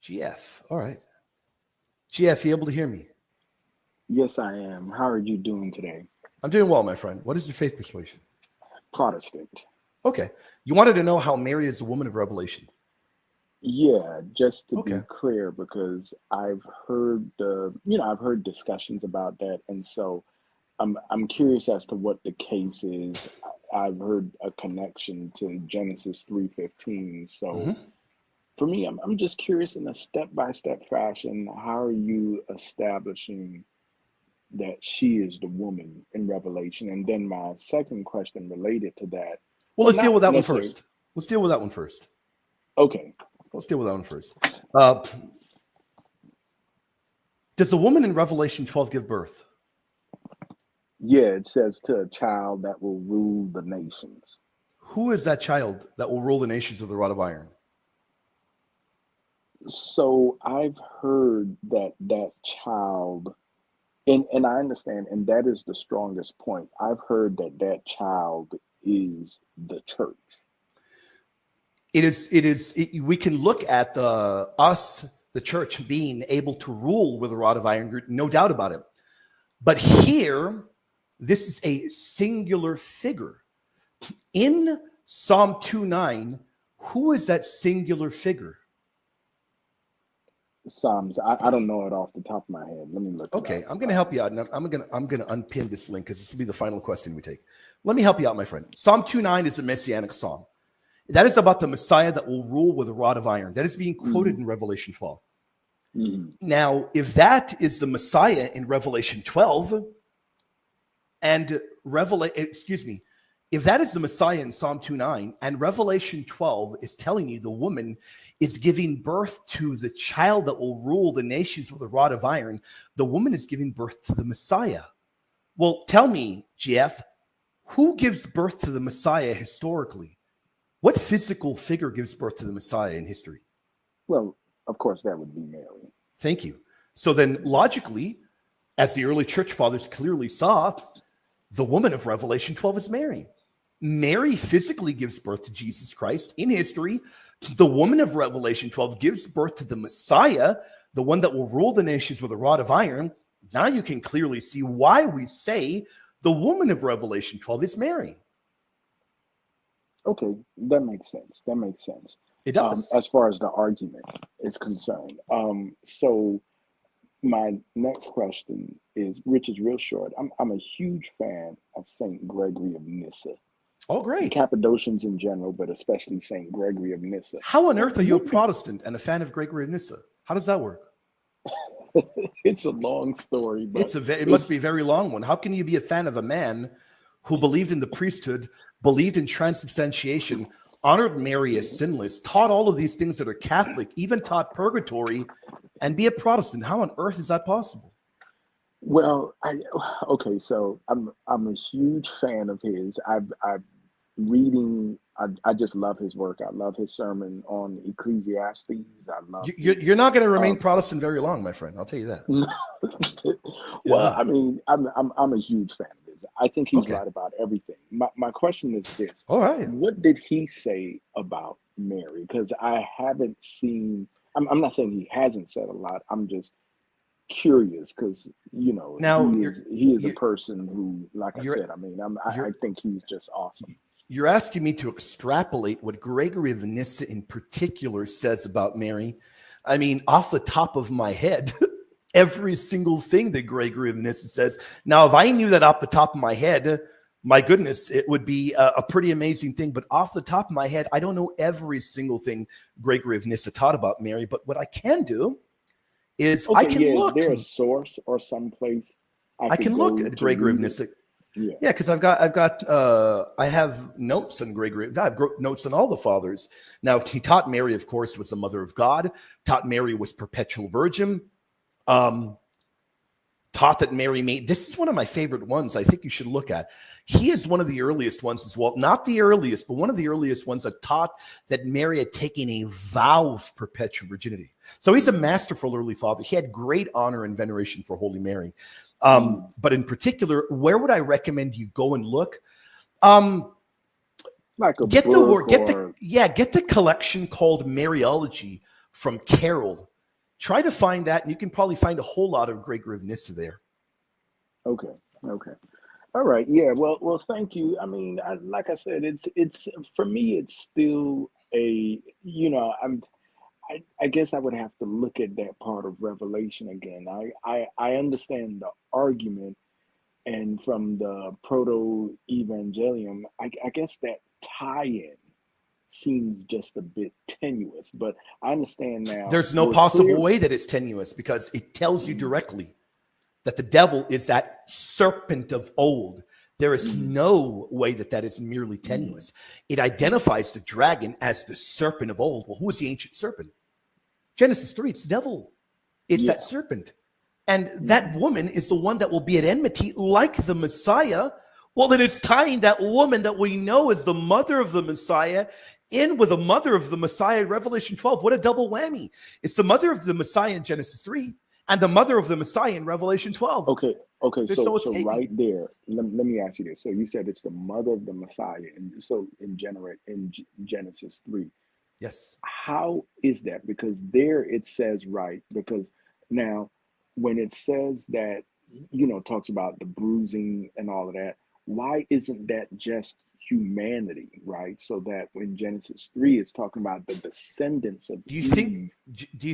GF. All right. GF, you able to hear me? Yes, I am. How are you doing today? I'm doing well, my friend. What is your faith persuasion? Protestant. Okay. You wanted to know how Mary is the woman of Revelation. Yeah, just to be Okay. clear, because I've heard I've heard discussions about that, and so I'm curious as to what the case is. I've heard a connection to Genesis 3:15. So Mm-hmm. for me, I'm just curious in a step-by-step fashion, how are you establishing that she is the woman in Revelation? And then my second question related to that, Well, well, let's deal not with that one necessarily. first. Let's deal with that one first. Okay. Let's deal with that one first. Uh, does the woman in Revelation 12 give birth? Yeah, it says to a child that will rule the nations. Who is that child that will rule the nations with a rod of iron? So I've heard that that child, and I understand, and that is the strongest point. I've heard that that child is the church. We can look at the church, being able to rule with a rod of iron, no doubt about it. But here, this is a singular figure. In Psalm 2:9, who is that singular figure? Psalms, I don't know it off the top of my head. Let me look it Okay, up. I'm going to help you out. And I'm going to unpin this link because this will be the final question we take. Let me help you out, my friend. Psalm 2:9 is a Messianic psalm. That is about the Messiah that will rule with a rod of iron. That is being quoted in Revelation 12. Now, if that is the Messiah in Revelation 12, and if that is the Messiah in Psalm 2:9, and Revelation 12 is telling you the woman is giving birth to the child that will rule the nations with a rod of iron, the woman is giving birth to the Messiah. Well, tell me, GF, who gives birth to the Messiah historically? What physical figure gives birth to the Messiah in history? Well, of course, that would be Mary. Thank you. So then, logically, as the early church fathers clearly saw, the woman of Revelation 12 is Mary. Mary physically gives birth to Jesus Christ in history. The woman of Revelation 12 gives birth to the Messiah, the one that will rule the nations with a rod of iron. Now you can clearly see why we say the woman of Revelation 12 is Mary. Okay, that makes sense. That makes sense. It does. As far as the argument is concerned. So my next question is, which is real short. I'm a huge fan of Saint Gregory of Nyssa, Oh, and great. Cappadocians in general, but especially Saint Gregory of Nyssa. How on earth are you a What Protestant and a fan of Gregory of Nyssa? How does that work? it's a long story, but It must it's be a very long one. How can you be a fan of a man who believed in the priesthood, believed in transubstantiation, honored Mary as sinless, taught all of these things that are Catholic, even taught purgatory, and be a Protestant? How on earth is that possible? well, okay, so I'm a huge fan of his. I've reading. I just love his work. I love his sermon on Ecclesiastes. I love his. You're not going to remain Um, Protestant very long, my friend. I'll tell you that. You're well, not. I mean, I'm a huge fan of his. I think he's Okay. right about everything. My question is this: All right. what did he say about Mary? Because I haven't seen. I'm not saying he hasn't said a lot. I'm just curious because Now he is a you person who, like I you're said, I mean, I you're think he's just awesome. you're asking me to extrapolate what Gregory of Nyssa in particular says about Mary. I mean, off the top of my head, every single thing that Gregory of Nyssa says. Now, if I knew that off the top of my head, my goodness, it would be a pretty amazing thing. But off the top of my head, I don't know every single thing Gregory of Nyssa taught about Mary. But what I can do is I Okay, can yeah, is look. there a source or some place I I could can look go at to Gregory of read it? Nyssa. Yeah. Yeah, because I have notes on Gregory. I have notes on all the fathers. Now, he taught Mary, of course, was the mother of God. Taught Mary was perpetual virgin. Um, Taught that Mary made. This is one of my favorite ones. I think you should look at. He is one of the earliest ones as well. Not the earliest, but one of the earliest ones that taught that Mary had taken a vow of perpetual virginity. So he's a masterful early father. He had great honor and veneration for Holy Mary. Mm. But in particular, where would I recommend you go and look? Um, Like a get the book word, or get the collection called Mariology from Carroll. Try to find that, and you can probably find a whole lot of Gregory of Nyssa there. Okay. All right. Yeah. Well. Thank you. I mean, like I said, it's for me. It's still a. I guess I would have to look at that part of Revelation again. I understand the argument, and from the proto-evangelium, I guess that tie-in seems just a bit tenuous. But I understand now. There's no possible way that it's tenuous, because it tells you directly that the devil is that serpent of old. There is no way that is merely tenuous. It identifies the dragon as the serpent of old. Well, who is the ancient serpent? Genesis 3, it's the devil. It's that serpent. And that woman is the one that will be at enmity like the Messiah. Well, then it's tying that woman that we know is the mother of the Messiah in with the mother of the Messiah in Revelation 12. What a double whammy. It's the mother of the Messiah in Genesis 3 and the mother of the Messiah in Revelation 12. Okay. So escaping. Right there, let me ask you this. So you said it's the mother of the Messiah, and so in Genesis 3. Yes. How is that? Because there it says right. Because now, when it says that, talks about the bruising and all of that, why isn't that just humanity, right? So that when Genesis 3 is talking about the descendants of Do you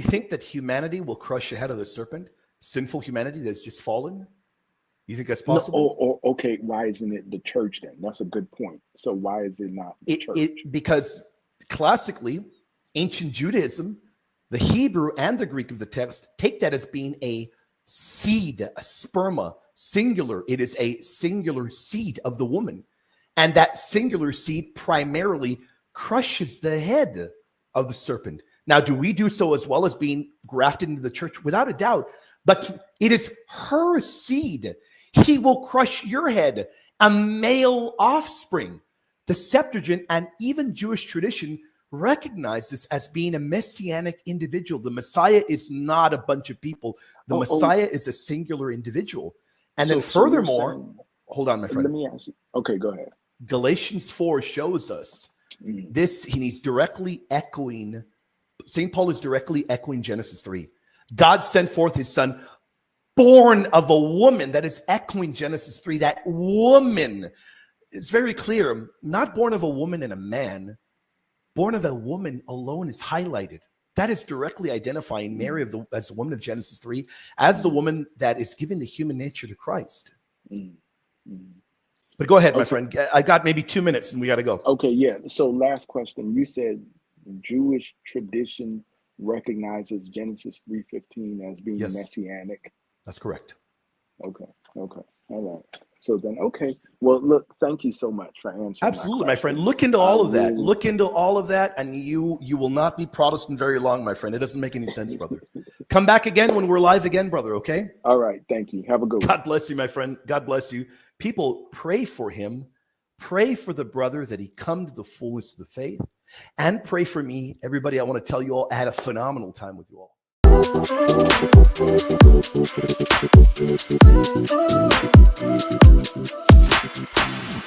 think that humanity will crush the head of the serpent? Sinful humanity that's just fallen? You think that's possible? No, okay. Why isn't it the church then? That's a good point. So why is it not the church? Because classically, ancient Judaism, the Hebrew and the Greek of the text take that as being a seed, a sperma, singular. It is a singular seed of the woman. And that singular seed primarily crushes the head of the serpent. Now, do we do so as well as being grafted into the church? Without a doubt. But it is her seed. He will crush your head, a male offspring. The Septuagint and even Jewish tradition recognize this as being a messianic individual. The Messiah is not a bunch of people. The Messiah is a singular individual. And then furthermore, hold on, my friend. Let me ask you. Okay, go ahead. Galatians 4 shows us this, and he's directly echoing, St. Paul is directly echoing Genesis 3. God sent forth his son, born of a woman. That is echoing Genesis 3. That woman, it's very clear, not born of a woman and a man, born of a woman alone is highlighted. That is directly identifying Mary as the woman of Genesis 3, as the woman that is giving the human nature to Christ. But go ahead, my friend. I got maybe 2 minutes and we got to go. Okay, yeah. So last question. You said Jewish tradition recognizes Genesis 3:15 as being messianic. That's correct. Okay. All right. So then, okay. Well, look, thank you so much for answering. Absolutely, my friend. Look into all of that. Look into all of that, and you will not be Protestant very long, my friend. It doesn't make any sense, brother. Come back again when we're live again, brother, okay? All right. Thank you. Have a good one. God bless you, my friend. God bless you. People, pray for him. Pray for the brother that he come to the fullness of the faith. And pray for me. Everybody, I want to tell you all, I had a phenomenal time with you all. Thank you.